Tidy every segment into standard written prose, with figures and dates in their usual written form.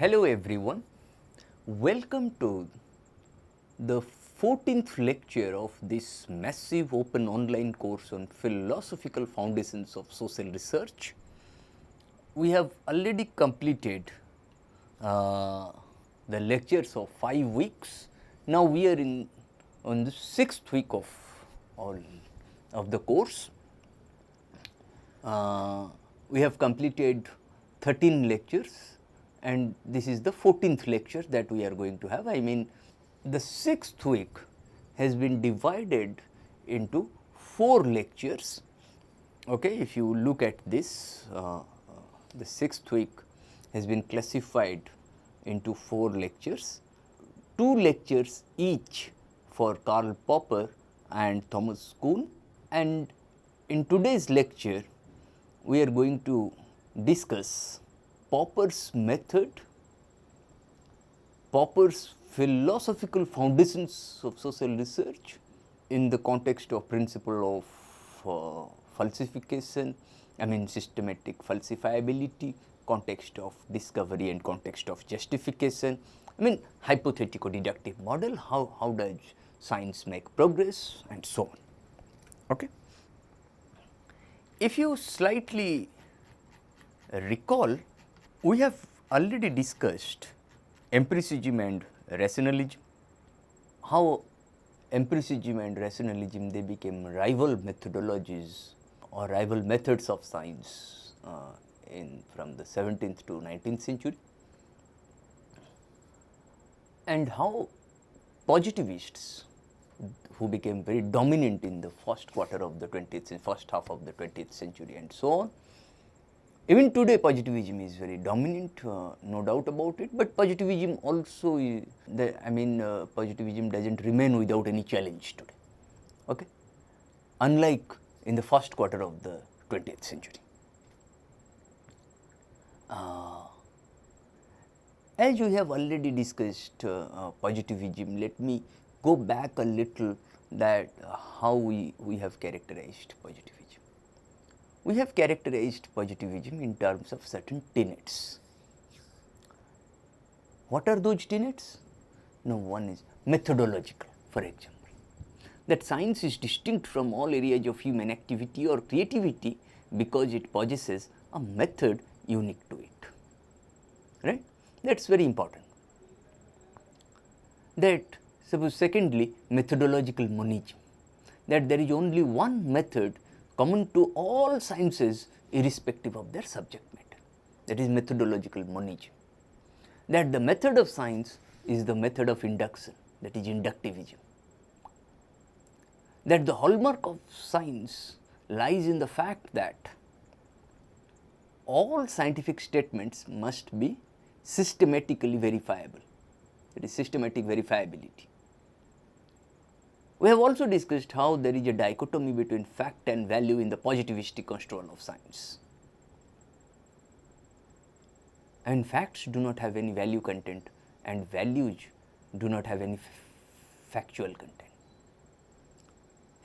Hello everyone, welcome to the 14th lecture of this massive open online course on philosophical foundations of social research. We have already completed the lectures of 5 weeks. Now we are on the 6th week of the course. We have completed 13 lectures and this is the 14th lecture that we are going to have. I mean, the 6th week has been divided into 4 lectures. Okay, if you look at this, the 6th week has been classified into 4 lectures, 2 lectures each for Karl Popper and Thomas Kuhn. And in today's lecture, we are going to discuss Popper's method, Popper's philosophical foundations of social research in the context of principle of falsification, I mean systematic falsifiability, context of discovery and context of justification, I mean hypothetico-deductive model, how does science make progress and so on. Okay. If you slightly recall, we have already discussed empiricism and rationalism, how empiricism and rationalism they became rival methodologies or rival methods of science from the 17th to 19th century, and how positivists who became very dominant in the first quarter of the 20th century, first half of the 20th century and so on. Even today positivism is very dominant, no doubt about it, but positivism also, positivism does not remain without any challenge today, okay? Unlike in the first quarter of the 20th century. As we have already discussed positivism, let me go back a little that how we have characterized positivism. We have characterized positivism in terms of certain tenets. What are those tenets? No, one is methodological, for example, that science is distinct from all areas of human activity or creativity because it possesses a method unique to it, right? That is very important. That, suppose secondly, methodological monism, that there is only one method common to all sciences irrespective of their subject matter, that is methodological monism. That the method of science is the method of induction, that is inductivism. That the hallmark of science lies in the fact that all scientific statements must be systematically verifiable, that is systematic verifiability. We have also discussed how there is a dichotomy between fact and value in the positivistic construal of science. And facts do not have any value content and values do not have any factual content.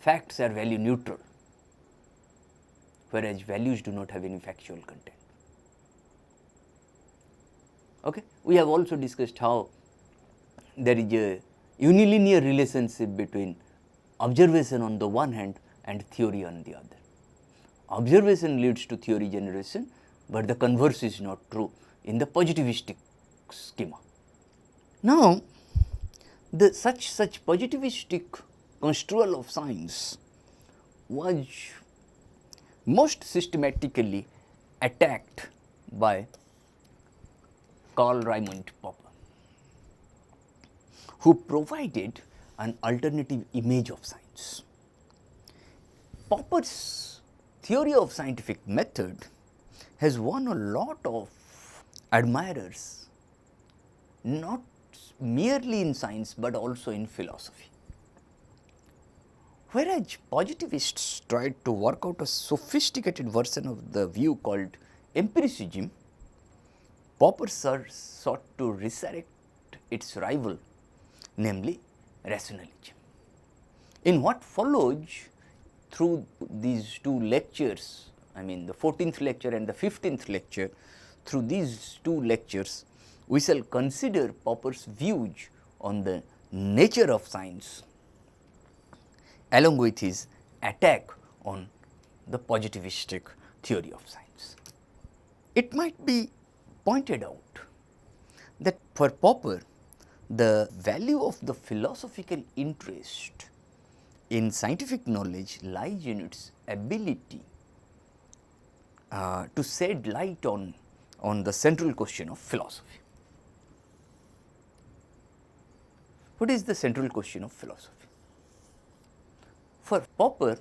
Facts are value neutral, whereas values do not have any factual content. Okay. We have also discussed how there is a unilinear relationship between observation on the one hand and theory on the other. Observation leads to theory generation, but the converse is not true in the positivistic schema. Now, the such positivistic construal of science was most systematically attacked by Karl Raimund Popper, who provided an alternative image of science. Popper's theory of scientific method has won a lot of admirers, not merely in science but also in philosophy. Whereas positivists tried to work out a sophisticated version of the view called empiricism, Popper sought to resurrect its rival, namely rationalism. In what follows through these 2 lectures, I mean the 14th lecture and the 15th lecture, through these 2 lectures, we shall consider Popper's views on the nature of science along with his attack on the positivistic theory of science. It might be pointed out that for Popper, the value of the philosophical interest in scientific knowledge lies in its ability to shed light on the central question of philosophy. What is the central question of philosophy? For Popper,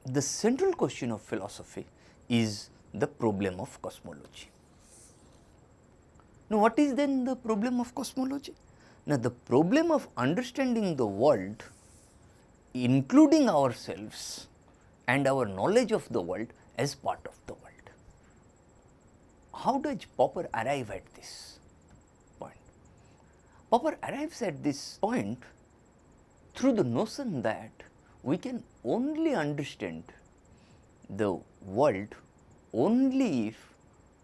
the central question of philosophy is the problem of cosmology. Now, what is then the problem of cosmology? Now, the problem of understanding the world, including ourselves and our knowledge of the world as part of the world. How does Popper arrive at this point? Popper arrives at this point through the notion that we can only understand the world only if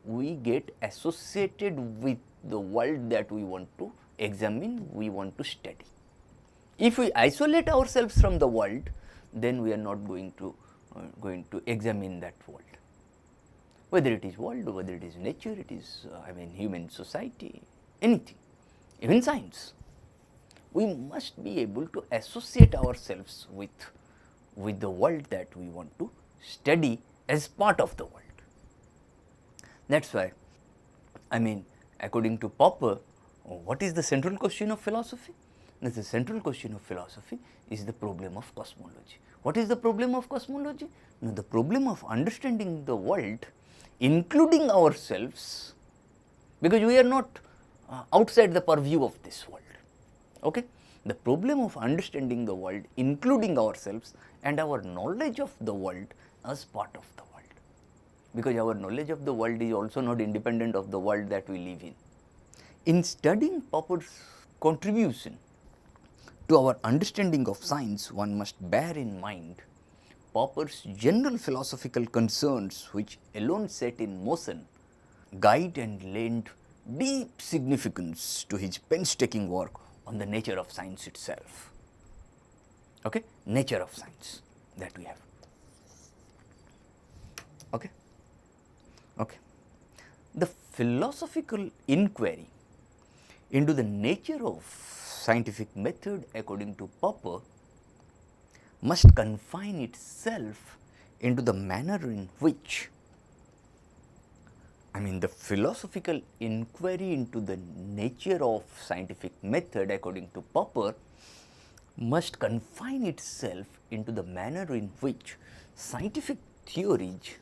we get associated with the world that we want to examine, we want to study. If we isolate ourselves from the world, then we are not going to examine that world. Whether it is world, whether it is nature, it is human society, anything, even science. We must be able to associate ourselves with the world that we want to study as part of the world. That is why, according to Popper, what is the central question of philosophy? The central question of philosophy is the problem of cosmology. What is the problem of cosmology? No, the problem of understanding the world, including ourselves, because we are not outside the purview of this world. Okay? The problem of understanding the world, including ourselves and our knowledge of the world as part of the world, because our knowledge of the world is also not independent of the world that we live in. In studying Popper's contribution to our understanding of science, one must bear in mind Popper's general philosophical concerns, which alone set in motion, guide and lend deep significance to his painstaking work on the nature of science itself. Okay? Nature of science that we have. Okay? Okay. The philosophical inquiry into the nature of scientific method, according to Popper, must confine itself into the manner in which, the philosophical inquiry into the nature of scientific method, according to Popper, must confine itself into the manner in which scientific theories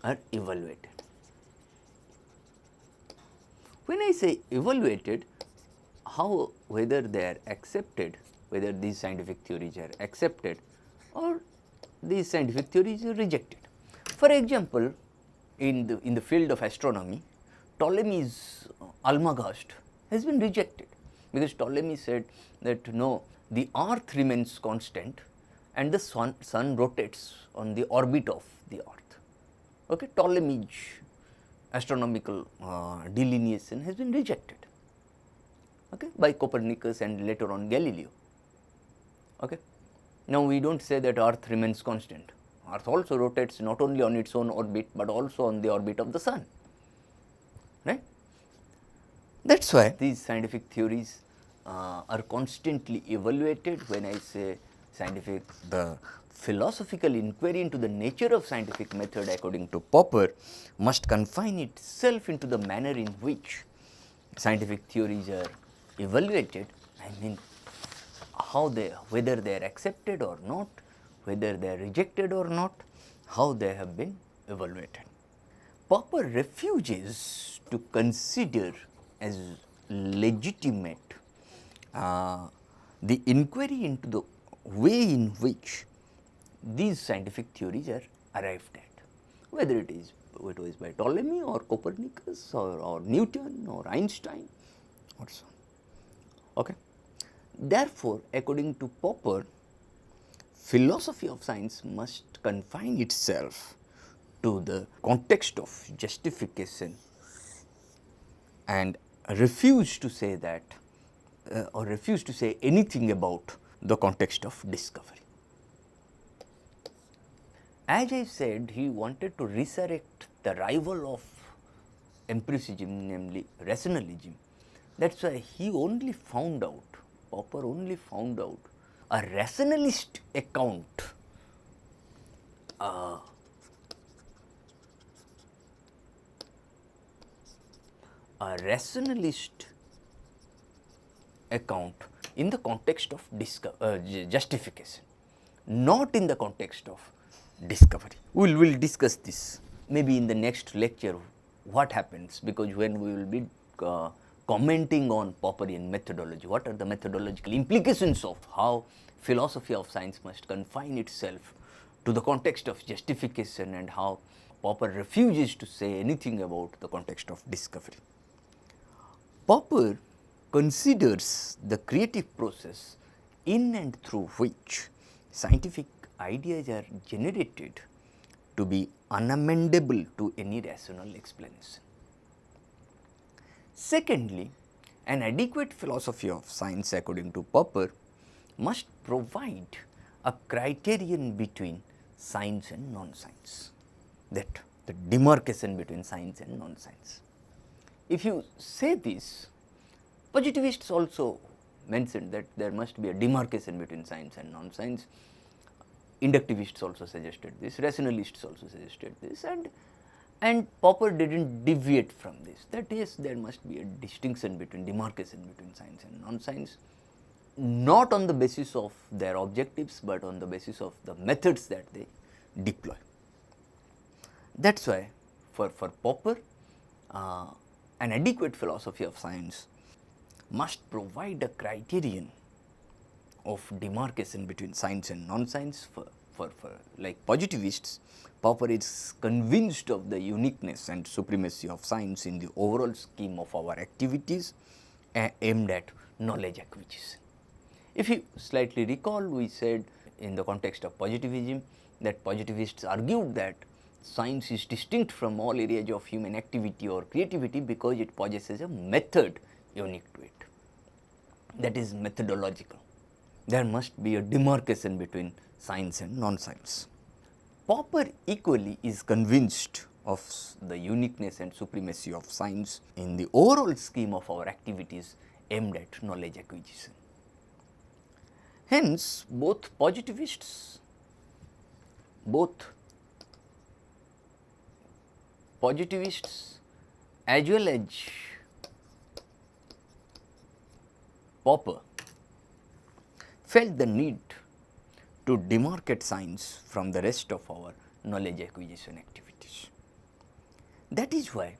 are evaluated. When I say evaluated, whether they are accepted, whether these scientific theories are accepted or these scientific theories are rejected. For example, in the field of astronomy, Ptolemy's Almagest has been rejected, because Ptolemy said that no, the earth remains constant and the sun rotates on the orbit of the earth. Okay? Ptolemy's astronomical delineation has been rejected, okay, by Copernicus and later on Galileo. Okay. Now, we do not say that earth remains constant. Earth also rotates not only on its own orbit, but also on the orbit of the sun, right. That is why these scientific theories are constantly evaluated. When I say scientific, the philosophical inquiry into the nature of scientific method, according to Popper, must confine itself into the manner in which scientific theories are evaluated. Whether they are accepted or not, whether they are rejected or not, how they have been evaluated. Popper refuses to consider as legitimate the inquiry into the way in which these scientific theories are arrived at, whether it was by Ptolemy or Copernicus or Newton or Einstein or so on. Okay. Therefore, according to Popper, philosophy of science must confine itself to the context of justification and refuse to say that or refuse to say anything about the context of discovery. As I said, he wanted to resurrect the rival of empiricism, namely rationalism. That is why he only found out, Popper only found out a rationalist account, a rationalist account in the context of justification, not in the context of discovery. We will discuss this maybe in the next lecture what happens, because when we will be commenting on Popperian methodology, what are the methodological implications of how philosophy of science must confine itself to the context of justification and how Popper refuses to say anything about the context of discovery. Popper considers the creative process in and through which scientific ideas are generated to be unamendable to any rational explanation. Secondly, an adequate philosophy of science, according to Popper, must provide a criterion between science and non-science, that the demarcation between science and non-science. If you say this, positivists also mentioned that there must be a demarcation between science and non-science. Inductivists also suggested this, rationalists also suggested this, and Popper did not deviate from this, that yes, there must be a distinction between demarcation between science and non-science, not on the basis of their objectives, but on the basis of the methods that they deploy. That is why for Popper, an adequate philosophy of science must provide a criterion of demarcation between science and non-science. For like positivists, Popper is convinced of the uniqueness and supremacy of science in the overall scheme of our activities aimed at knowledge acquisition. If you slightly recall, we said in the context of positivism that positivists argued that science is distinct from all areas of human activity or creativity because it possesses a method unique to it, that is methodological. There must be a demarcation between science and non-science. Popper equally is convinced of the uniqueness and supremacy of science in the overall scheme of our activities aimed at knowledge acquisition. Hence, both positivists as well as Popper felt the need to demarcate science from the rest of our knowledge acquisition activities. That is why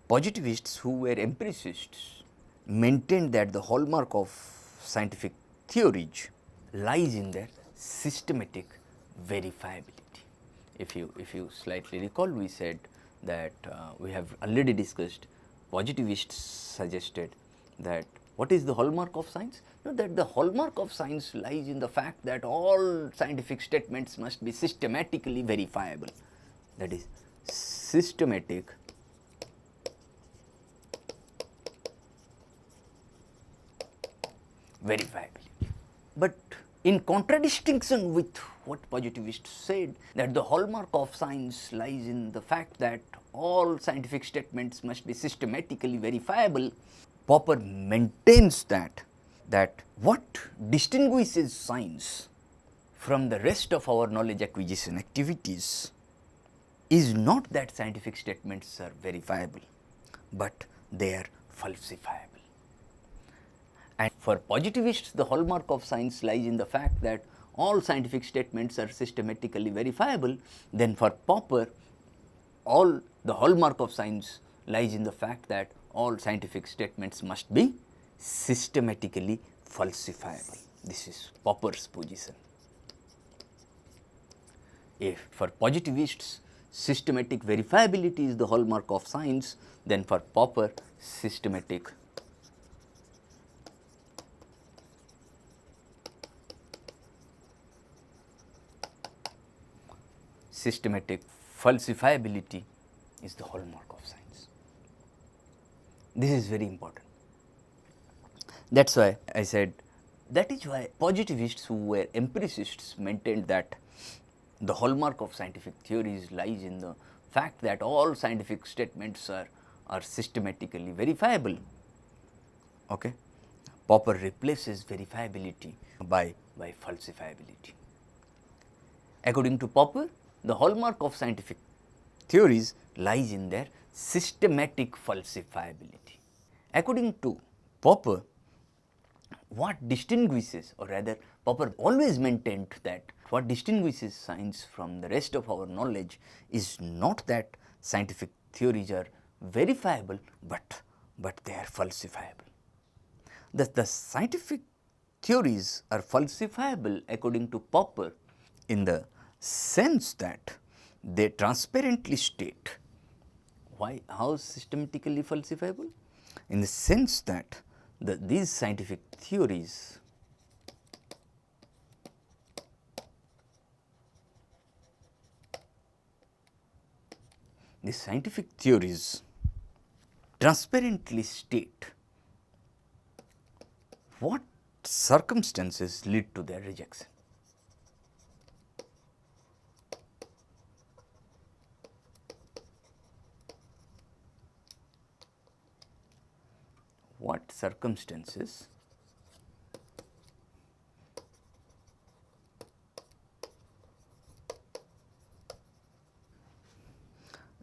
positivists who were empiricists maintained that the hallmark of scientific theories lies in their systematic verifiability. If you slightly recall, we said that we have already discussed, positivists suggested that what is the hallmark of science? No, that the hallmark of science lies in the fact that all scientific statements must be systematically verifiable, that is systematic verifiability. But in contradistinction with what positivists said, that the hallmark of science lies in the fact that all scientific statements must be systematically verifiable, Popper maintains that what distinguishes science from the rest of our knowledge acquisition activities is not that scientific statements are verifiable, but they are falsifiable. And for positivists, the hallmark of science lies in the fact that all scientific statements are systematically verifiable. Then for Popper, all the hallmark of science lies in the fact that all scientific statements must be systematically falsifiable. This is Popper's position. If for positivists systematic verifiability is the hallmark of science, then for Popper systematic falsifiability is the hallmark of science. This is very important. That is why I said, that is why positivists who were empiricists maintained that the hallmark of scientific theories lies in the fact that all scientific statements are systematically verifiable. Okay. Popper replaces verifiability by falsifiability. According to Popper, the hallmark of scientific theories lies in their systematic falsifiability. According to Popper, what distinguishes, or rather Popper always maintained that what distinguishes science from the rest of our knowledge is not that scientific theories are verifiable, but they are falsifiable. The scientific theories are falsifiable according to Popper in the sense that they transparently state why, how systematically falsifiable? In the sense that these scientific theories transparently state what circumstances lead to their rejection. What circumstances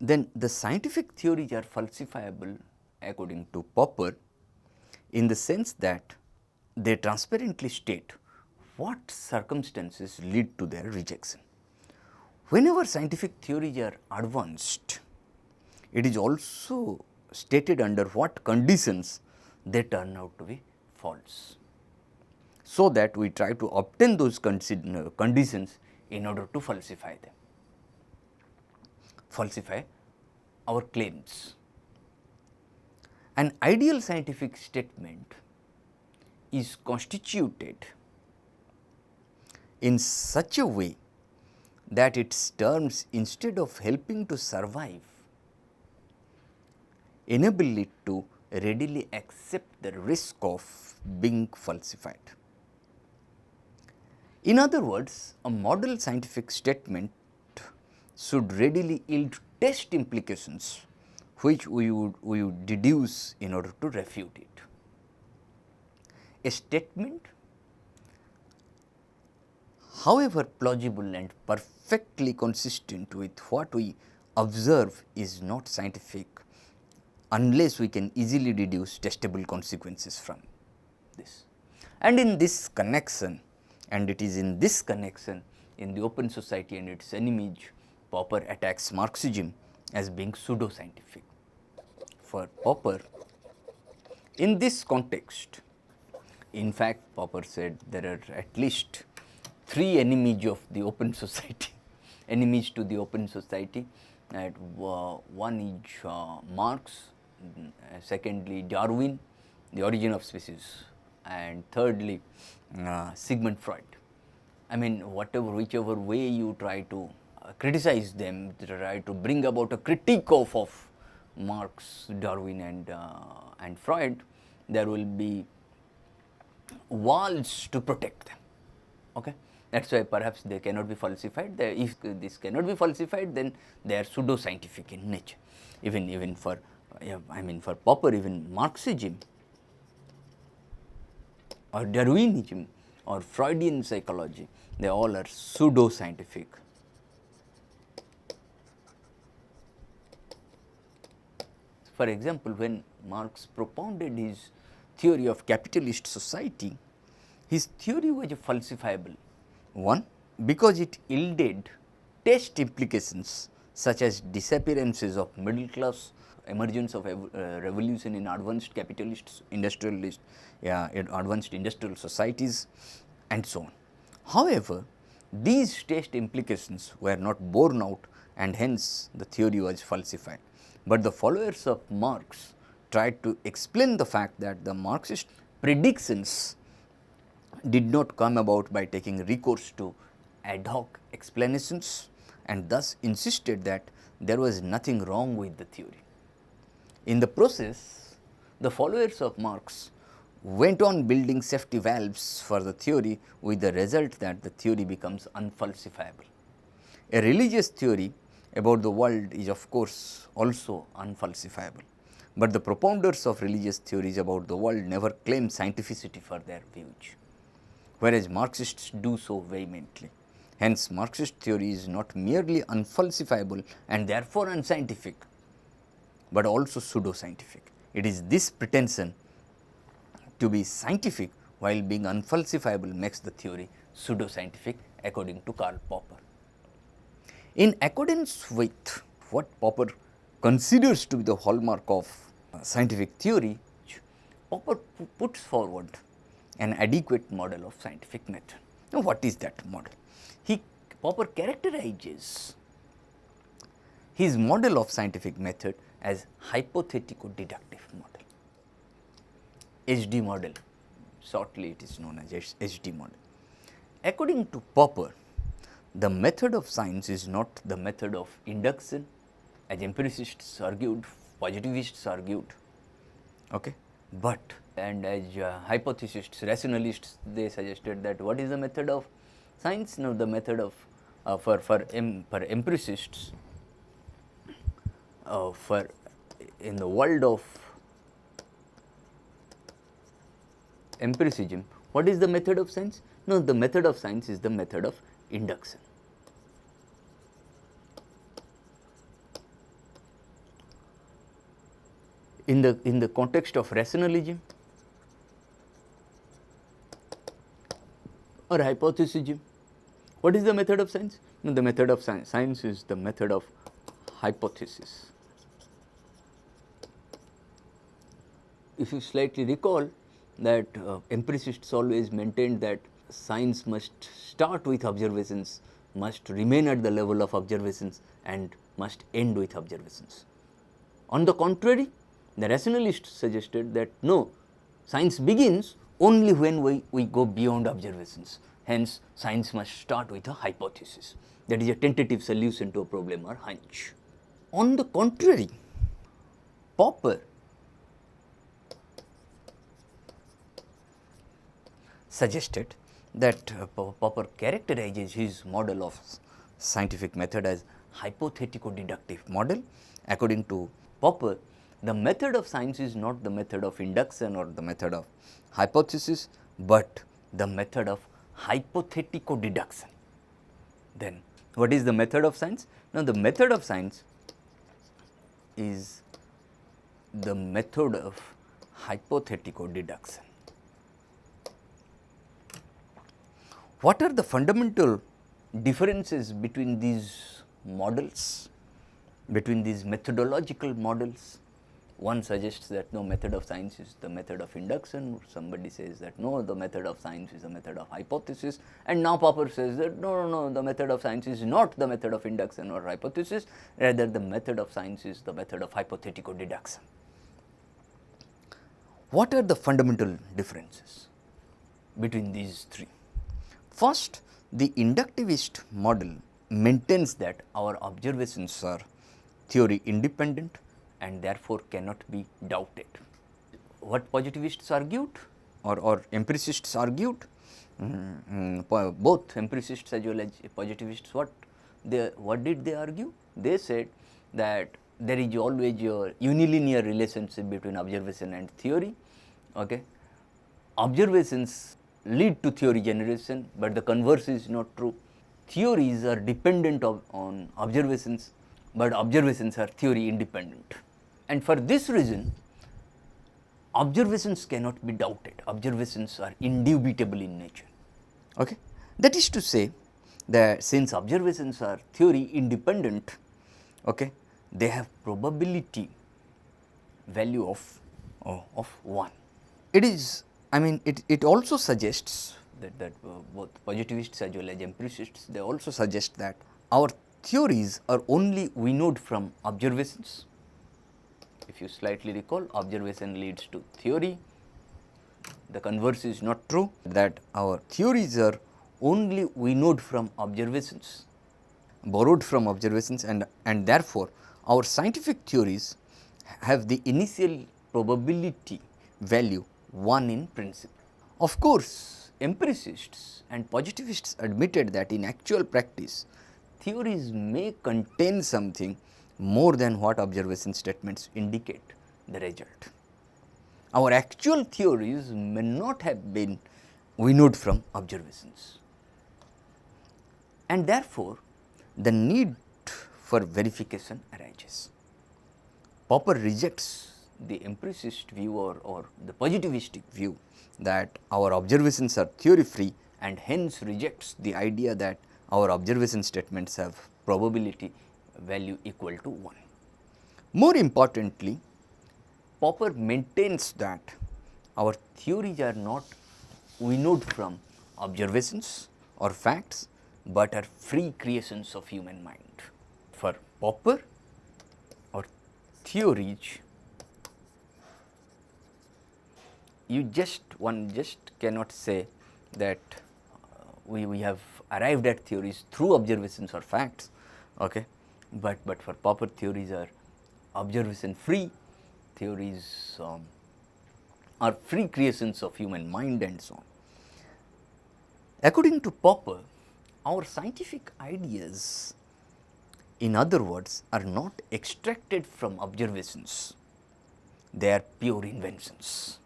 then the scientific theories are falsifiable according to Popper in the sense that they transparently state what circumstances lead to their rejection. Whenever scientific theories are advanced, it is also stated under what conditions they turn out to be false, so that we try to obtain those conditions in order to falsify them, falsify our claims. An ideal scientific statement is constituted in such a way that its terms, instead of helping to survive, enable it to readily accept the risk of being falsified. In other words, a model scientific statement should readily yield test implications which we would deduce in order to refute it. A statement, however plausible and perfectly consistent with what we observe, is not scientific unless we can easily deduce testable consequences from this. And in this connection, and it is in this connection, in the Open Society and its enemies, Popper attacks Marxism as being pseudo-scientific. For Popper, in this context, in fact, Popper said there are at least 3 enemies of the Open Society, enemies to the Open Society. One is Marx, secondly Darwin, The Origin of Species, and thirdly Sigmund Freud. I mean, whichever way you try to criticize them, try to bring about a critique of Marx, Darwin and Freud, there will be walls to protect them. Okay? That is why perhaps they cannot be falsified. If this cannot be falsified, then they are pseudo-scientific in nature. Even for, I mean, for Popper, even Marxism or Darwinism or Freudian psychology, they all are pseudo-scientific. For example, when Marx propounded his theory of capitalist society, his theory was falsifiable. One, because it yielded test implications such as disappearances of middle class, emergence of revolution in advanced capitalist, industrialist, advanced industrial societies, and so on. However, these test implications were not borne out, and hence the theory was falsified. But the followers of Marx tried to explain the fact that the Marxist predictions did not come about by taking recourse to ad hoc explanations and thus insisted that there was nothing wrong with the theory. In the process, the followers of Marx went on building safety valves for the theory, with the result that the theory becomes unfalsifiable. A religious theory about the world is of course also unfalsifiable, but the propounders of religious theories about the world never claim scientificity for their views, whereas Marxists do so vehemently. Hence, Marxist theory is not merely unfalsifiable and therefore unscientific, but also pseudo-scientific. It is this pretension to be scientific while being unfalsifiable makes the theory pseudo-scientific, according to Karl Popper. In accordance with what Popper considers to be the hallmark of scientific theory, Popper puts forward an adequate model of scientific method. Now, what is that model? Popper characterizes his model of scientific method as hypothetico-deductive model, HD model, shortly it is known as HD model. According to Popper, the method of science is not the method of induction, as empiricists argued, positivists argued, okay, but and as hypothesists, rationalists, they suggested that what is the method of science? Now, the method of for empiricists, for in the world of empiricism, what is the method of science? No, the method of science is the method of induction. In the context of rationalism or hypothesism, what is the method of science? No, the method of science is the method of hypothesis. If you slightly recall that empiricists always maintained that science must start with observations, must remain at the level of observations, and must end with observations. On the contrary, the rationalists suggested that no, science begins only when we go beyond observations. Hence, science must start with a hypothesis, that is a tentative solution to a problem or hunch. On the contrary, Popper suggested that Popper characterizes his model of scientific method as hypothetico-deductive model. According to Popper, the method of science is not the method of induction or the method of hypothesis, but the method of hypothetico-deduction. Then, what is the method of science? Now, the method of science is the method of hypothetico-deduction. What are the fundamental differences between these models, between these methodological models? One suggests that no, method of science is the method of induction, somebody says that no, the method of science is the method of hypothesis, and now Popper says that no, the method of science is not the method of induction or hypothesis, rather the method of science is the method of hypothetical deduction. What are the fundamental differences between these three? First, the inductivist model maintains that our observations are theory independent and therefore cannot be doubted. What positivists argued or empiricists argued, both empiricists as well as positivists, what did they argue? They said that there is always a unilinear relationship between observation and theory. Okay. Observations lead to theory generation, but the converse is not true. Theories are dependent on observations, but observations are theory independent. And for this reason, observations cannot be doubted. Observations are indubitable in nature. Okay. That is to say that since observations are theory independent, okay, they have probability value of 1. It is, I mean, it also suggests that both positivists as well as empiricists, they also suggest that our theories are only winnowed from observations. If you slightly recall, observation leads to theory. The converse is not true, that our theories are only winnowed from observations. borrowed from observations, and therefore, our scientific theories have the initial probability value 1 in principle. Of course, empiricists and positivists admitted that in actual practice, theories may contain something more than what observation statements indicate the result. Our actual theories may not have been winnowed from observations, and therefore, the need for verification arises. Popper rejects the empiricist view or the positivistic view that our observations are theory free, and hence rejects the idea that our observation statements have probability value equal to 1. More importantly, Popper maintains that our theories are not winnowed from observations or facts, but are free creations of human mind. For Popper, our theories, one just cannot say that we have arrived at theories through observations or facts, okay. But for Popper, theories are observation free, theories are free creations of human mind, and so on. According to Popper, our scientific ideas, in other words, are not extracted from observations, they are pure inventions.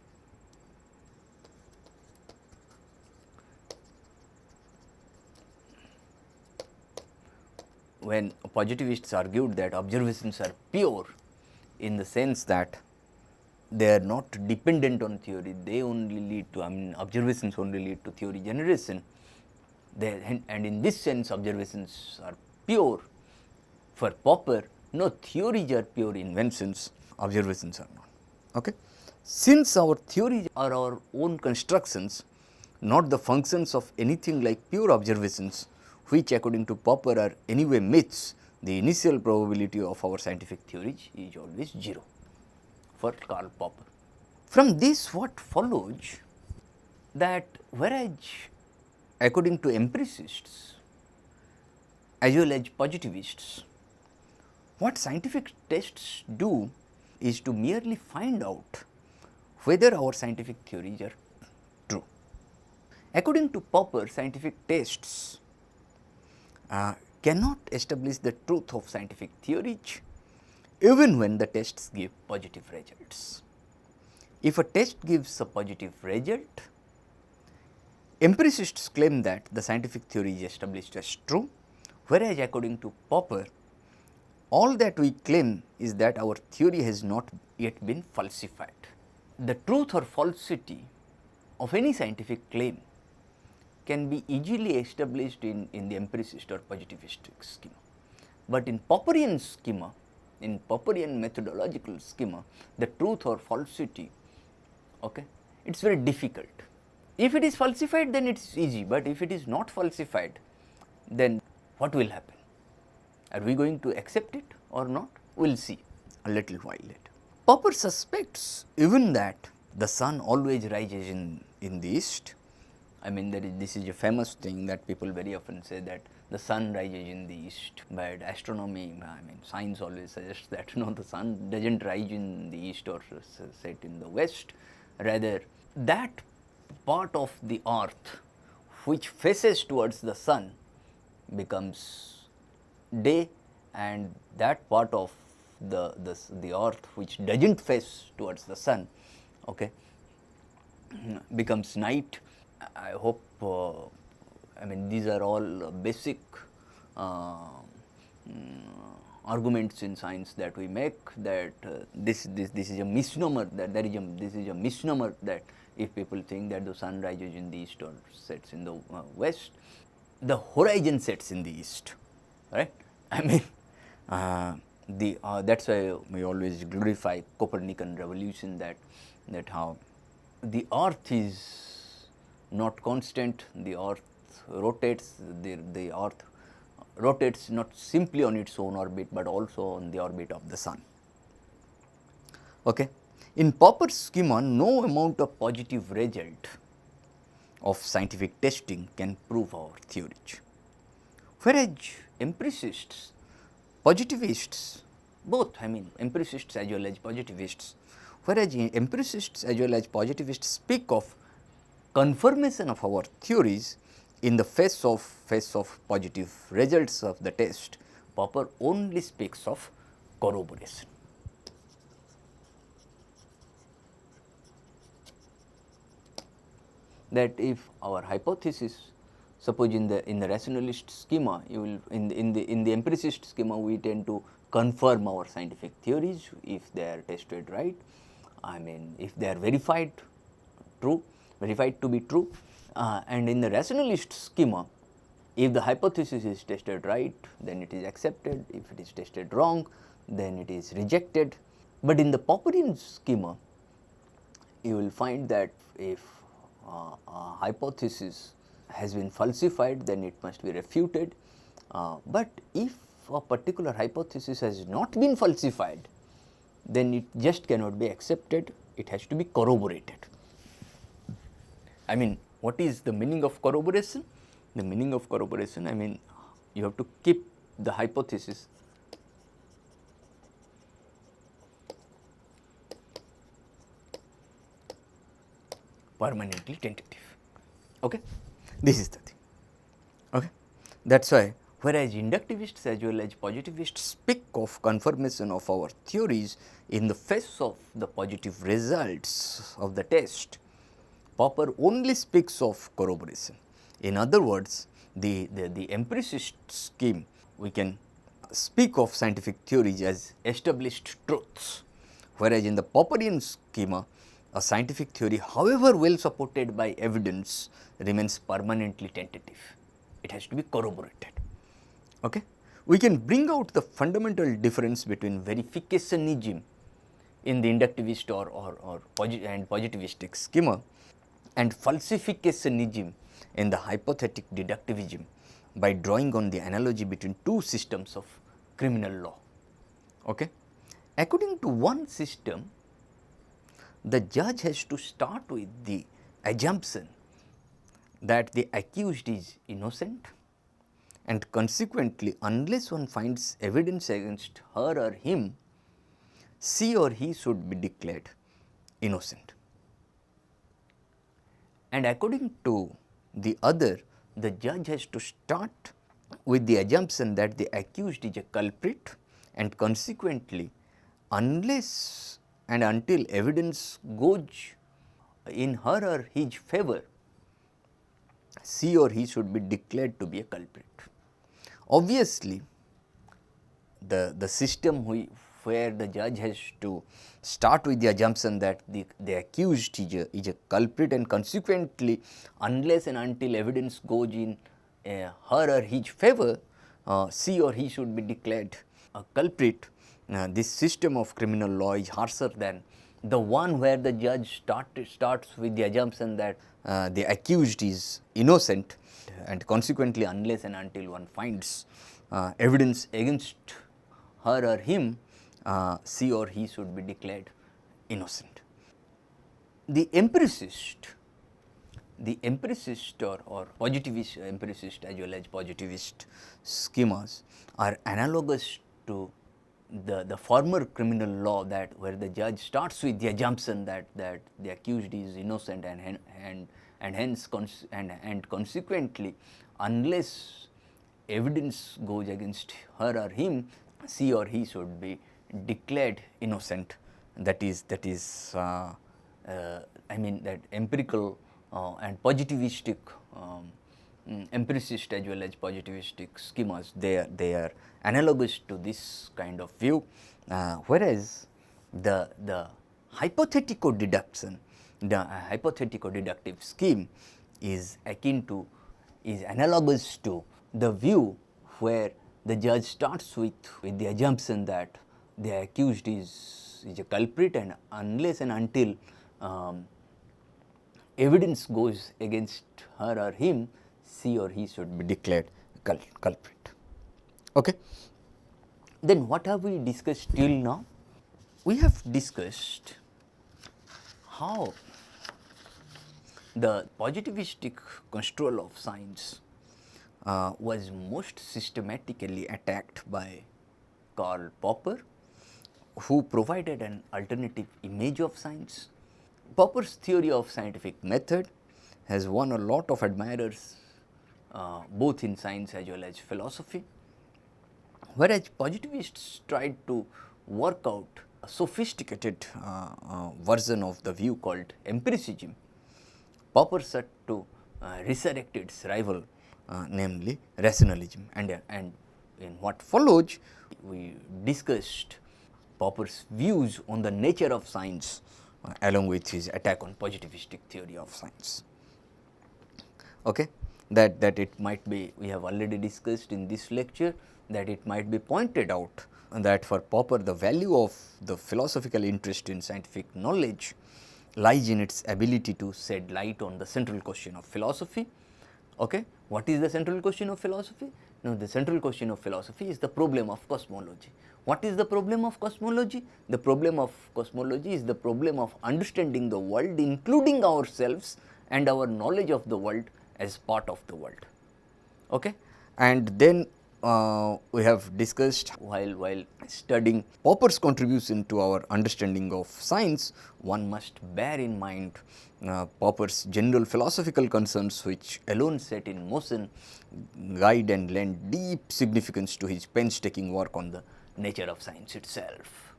When positivists argued that observations are pure in the sense that they are not dependent on theory, they only lead to, observations only lead to theory generation, and in this sense observations are pure. For Popper, no, theories are pure inventions, observations are not. Okay? Since our theories are our own constructions, not the functions of anything like pure observations, which according to Popper are anyway myths, the initial probability of our scientific theories is always 0 for Karl Popper. From this, what follows that whereas according to empiricists as well as positivists, what scientific tests do is to merely find out whether our scientific theories are true. According to Popper, scientific tests cannot establish the truth of scientific theories even when the tests give positive results. If a test gives a positive result, empiricists claim that the scientific theory is established as true, whereas according to Popper, all that we claim is that our theory has not yet been falsified. The truth or falsity of any scientific claim can be easily established in the empiricist or positivistic schema. But in Popperian schema, in Popperian methodological schema, the truth or falsity, okay, it is very difficult. If it is falsified, then it is easy, but if it is not falsified, then what will happen? Are we going to accept it or not? We will see a little while later. Popper suspects even that the sun always rises in the east. This is a famous thing that people very often say, that the sun rises in the east, but astronomy, science always suggests that no, the sun does not rise in the east or set in the west. Rather, that part of the earth which faces towards the sun becomes day, and that part of the earth which does not face towards the sun, okay, becomes night. I hope these are all basic arguments in science that we make, that this is a misnomer, that this is a misnomer, that if people think that the sun rises in the east or sets in the west, the horizon sets in the east, right. That is why we always glorify Copernican revolution, that how the earth is not constant, the earth rotates, the earth rotates not simply on its own orbit, but also on the orbit of the sun. Okay. In Popper's schema, no amount of positive result of scientific testing can prove our theories. Whereas empiricists, positivists, both, I mean empiricists as well as positivists, whereas empiricists as well as positivists speak of confirmation of our theories in the face of positive results of the test, Popper only speaks of corroboration. That if our hypothesis, suppose in the rationalist schema, you will in the empiricist schema, we tend to confirm our scientific theories if they are tested right. I mean, if they are verified to be true, and in the rationalist schema, if the hypothesis is tested right, then it is accepted. If it is tested wrong, then it is rejected. But in the Popperian schema, you will find that if a hypothesis has been falsified, then it must be refuted. But if a particular hypothesis has not been falsified, then it just cannot be accepted, it has to be corroborated. I mean, what is the meaning of corroboration? The meaning of corroboration, I mean, you have to keep the hypothesis permanently tentative. Okay? This is the thing. Okay? That is why, whereas inductivists as well as positivists speak of confirmation of our theories in the face of the positive results of the test, Popper only speaks of corroboration. In other words, the empiricist scheme, we can speak of scientific theories as established truths, whereas in the Popperian schema, a scientific theory, however well supported by evidence, remains permanently tentative. It has to be corroborated. Okay? We can bring out the fundamental difference between verificationism in the inductivist or positivistic schema and falsificationism in the hypothetic deductivism by drawing on the analogy between two systems of criminal law. Okay? According to one system, the judge has to start with the assumption that the accused is innocent, and consequently, unless one finds evidence against her or him, she or he should be declared innocent. And according to the other, the judge has to start with the assumption that the accused is a culprit, and consequently, unless and until evidence goes in her or his favor, she or he should be declared to be a culprit. Obviously, the system where the judge has to start with the assumption that the accused is a culprit, and consequently, unless and until evidence goes in her or his favor, she or he should be declared a culprit. This system of criminal law is harsher than the one where the judge starts with the assumption that the accused is innocent, and consequently, unless and until one finds evidence against her or him, she or he should be declared innocent. The empiricist or positivist empiricist as well as positivist schemas are analogous to the former criminal law, that where the judge starts with the assumption that the accused is innocent, and consequently, unless evidence goes against her or him, she or he should be declared innocent. That is I mean that empirical and positivistic empiricist as well as positivistic schemas, they are analogous to this kind of view, whereas the hypothetical deduction, the hypothetical deductive scheme is analogous to the view where the judge starts with the assumption that the accused is a culprit, and unless and until evidence goes against her or him, she or he should be declared culprit. Okay. Then what have we discussed till now? We have discussed how the positivistic construal of science was most systematically attacked by Karl Popper, who provided an alternative image of science. Popper's theory of scientific method has won a lot of admirers both in science as well as philosophy, whereas positivists tried to work out a sophisticated version of the view called empiricism. Popper sought to resurrect its rival, namely rationalism, and in what follows we discussed Popper's views on the nature of science along with his attack on positivistic theory of science. Okay. That it might be, we have already discussed in this lecture, that it might be pointed out that for Popper the value of the philosophical interest in scientific knowledge lies in its ability to shed light on the central question of philosophy. Okay. What is the central question of philosophy? Now, the central question of philosophy is the problem of cosmology. What is the problem of cosmology? The problem of cosmology is the problem of understanding the world, including ourselves and our knowledge of the world as part of the world. Okay. And then we have discussed while studying Popper's contribution to our understanding of science, one must bear in mind Popper's general philosophical concerns, which alone set in motion, guide and lend deep significance to his painstaking work on the nature of science itself.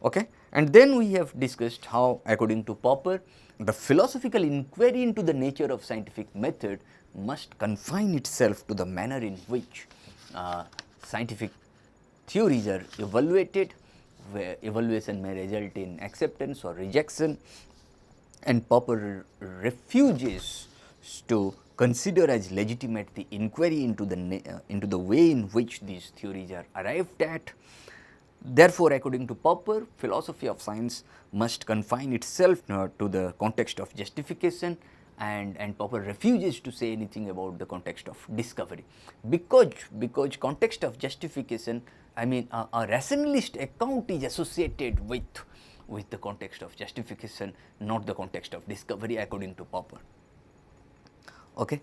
Okay. And then we have discussed how, according to Popper, the philosophical inquiry into the nature of scientific method must confine itself to the manner in which scientific theories are evaluated, where evaluation may result in acceptance or rejection, and Popper refuses to consider as legitimate the inquiry into the way in which these theories are arrived at. Therefore, according to Popper, philosophy of science must confine itself to the context of justification, and Popper refuses to say anything about the context of discovery, because context of justification, I mean a rationalist account is associated with the context of justification, not the context of discovery, according to Popper. Okay.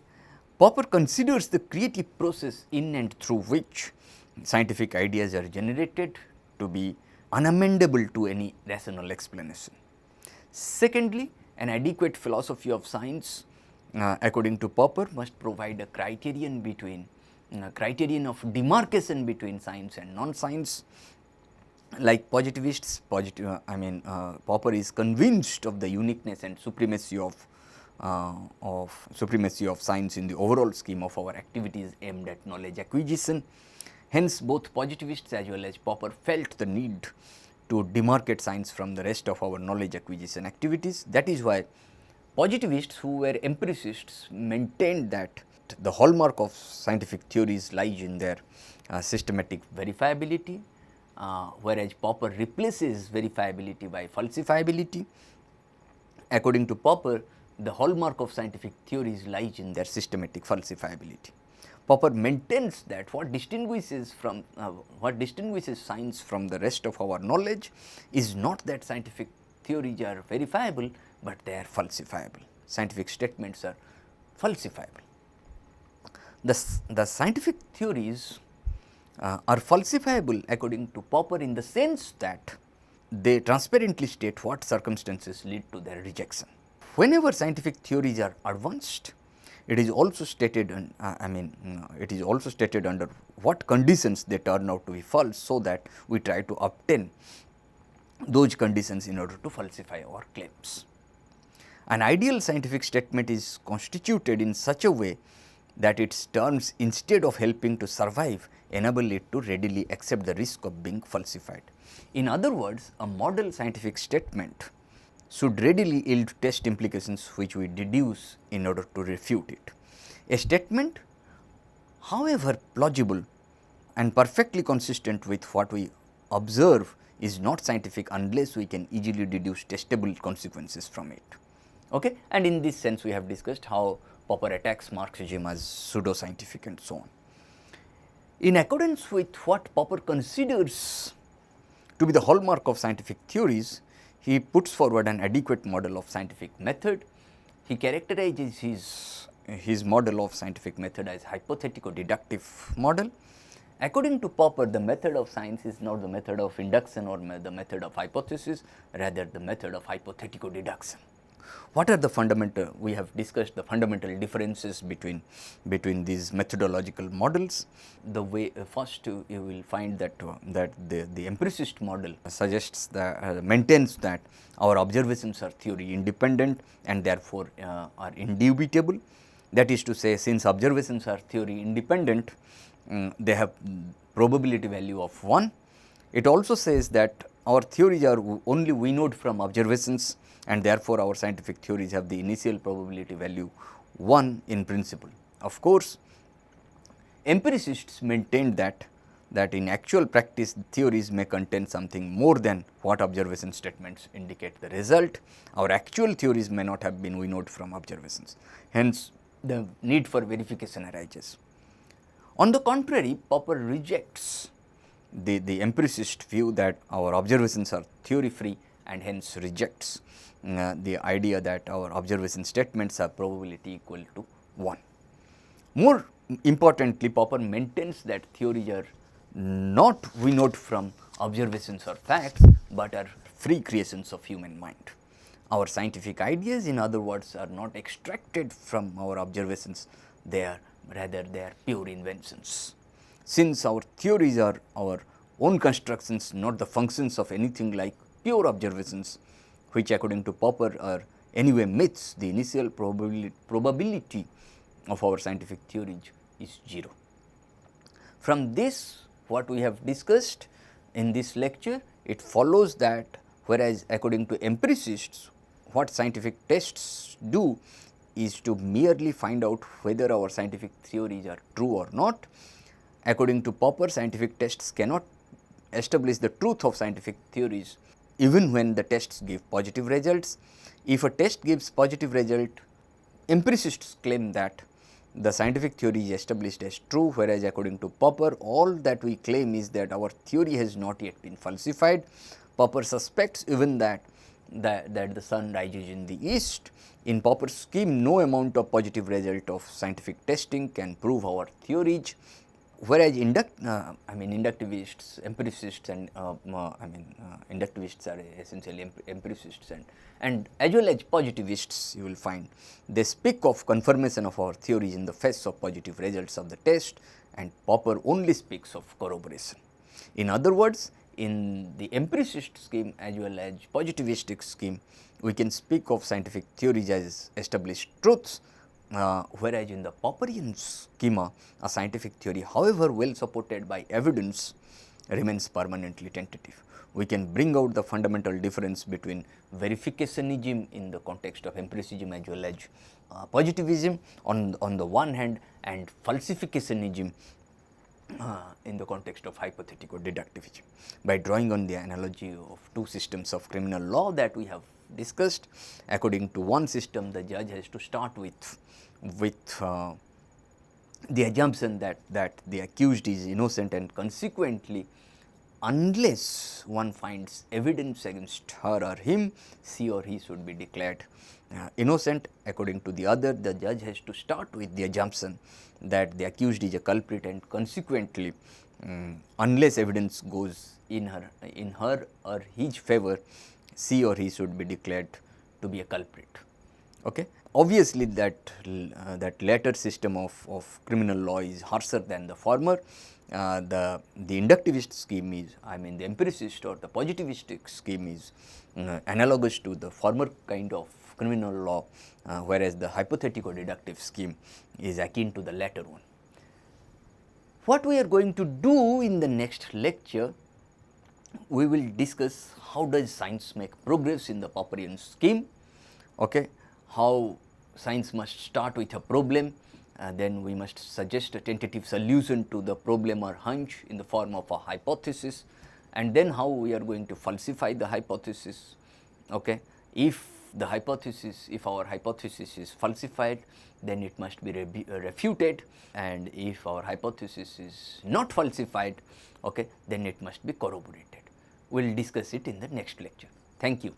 Popper considers the creative process in and through which scientific ideas are generated to be unamendable to any rational explanation. Secondly, an adequate philosophy of science, according to Popper, must provide a criterion of demarcation between science and non-science. Like positivists, Popper is convinced of the uniqueness and supremacy of science in the overall scheme of our activities aimed at knowledge acquisition. Hence, both positivists as well as Popper felt the need to demarcate science from the rest of our knowledge acquisition activities. That is why positivists, who were empiricists, maintained that the hallmark of scientific theories lies in their systematic verifiability, whereas Popper replaces verifiability by falsifiability. According to Popper, the hallmark of scientific theories lies in their systematic falsifiability. Popper maintains that what distinguishes science from the rest of our knowledge is not that scientific theories are verifiable, but they are falsifiable. Scientific statements are falsifiable. The scientific theories are falsifiable according to Popper in the sense that they transparently state what circumstances lead to their rejection. Whenever scientific theories are advanced, it is also stated under what conditions they turn out to be false, so that we try to obtain those conditions in order to falsify our claims. An ideal scientific statement is constituted in such a way that its terms, instead of helping to survive, enable it to readily accept the risk of being falsified. In other words, a model scientific statement should readily yield test implications which we deduce in order to refute it. A statement, however plausible and perfectly consistent with what we observe, is not scientific unless we can easily deduce testable consequences from it. Okay? And in this sense, we have discussed how Popper attacks Marxism as pseudoscientific and so on. In accordance with what Popper considers to be the hallmark of scientific theories, he puts forward an adequate model of scientific method. He characterizes his his model of scientific method as hypothetico-deductive model. According to Popper, the method of science is not the method of induction or the method of hypothesis, rather the method of hypothetico-deduction. What are the fundamental, we have discussed the fundamental differences between these methodological models. The way first you will find that the empiricist model suggests that maintains that our observations are theory independent and therefore are indubitable. That is to say, since observations are theory independent, they have probability value of 1. It also says that our theories are only winnowed from observations and therefore, our scientific theories have the initial probability value 1 in principle. Of course, empiricists maintained that in actual practice theories may contain something more than what observation statements indicate the result. Our actual theories may not have been winnowed from observations, hence the need for verification arises. On the contrary, Popper rejects the empiricist view that our observations are theory free and hence rejects the idea that our observation statements are probability equal to 1. More importantly, Popper maintains that theories are not winnowed from observations or facts, but are free creations of human mind. Our scientific ideas, in other words, are not extracted from our observations, rather they are pure inventions. Since our theories are our own constructions, not the functions of anything like pure observations, which according to Popper are anyway myths, the initial probability of our scientific theories is 0. From this, what we have discussed in this lecture, it follows that whereas according to empiricists, what scientific tests do is to merely find out whether our scientific theories are true or not. According to Popper, scientific tests cannot establish the truth of scientific theories even when the tests give positive results. If a test gives positive result, empiricists claim that the scientific theory is established as true, whereas according to Popper, all that we claim is that our theory has not yet been falsified. Popper suspects even that the sun rises in the east. In Popper's scheme, no amount of positive result of scientific testing can prove our theories, whereas inductivists, empiricists and inductivists are essentially empiricists and as well as positivists, you will find they speak of confirmation of our theories in the face of positive results of the test, and Popper only speaks of corroboration. In other words, in the empiricist scheme as well as positivistic scheme, we can speak of scientific theories as established truths, whereas in the Popperian schema, a scientific theory, however well supported by evidence, remains permanently tentative. We can bring out the fundamental difference between verificationism in the context of empiricism as well as positivism on the one hand, and falsificationism in the context of hypothetico-deductivism. By drawing on the analogy of two systems of criminal law that we have discussed, according to one system, the judge has to start with the assumption that the accused is innocent, and consequently, unless one finds evidence against her or him, she or he should be declared innocent. According to the other, the judge has to start with the assumption that the accused is a culprit, and consequently, unless evidence goes in her or his favor, she or he should be declared to be a culprit. Okay. Obviously, that latter system of criminal law is harsher than the former. The inductivist scheme is, the empiricist or the positivistic scheme is analogous to the former kind of criminal law, whereas the hypothetico-deductive scheme is akin to the latter one. What we are going to do in the next lecture, we will discuss how does science make progress in the Popperian scheme, okay, how science must start with a problem, then we must suggest a tentative solution to the problem or hunch in the form of a hypothesis, and then how we are going to falsify the hypothesis. Okay. If our hypothesis is falsified, then it must be refuted, and if our hypothesis is not falsified, okay, then it must be corroborated. We will discuss it in the next lecture. Thank you.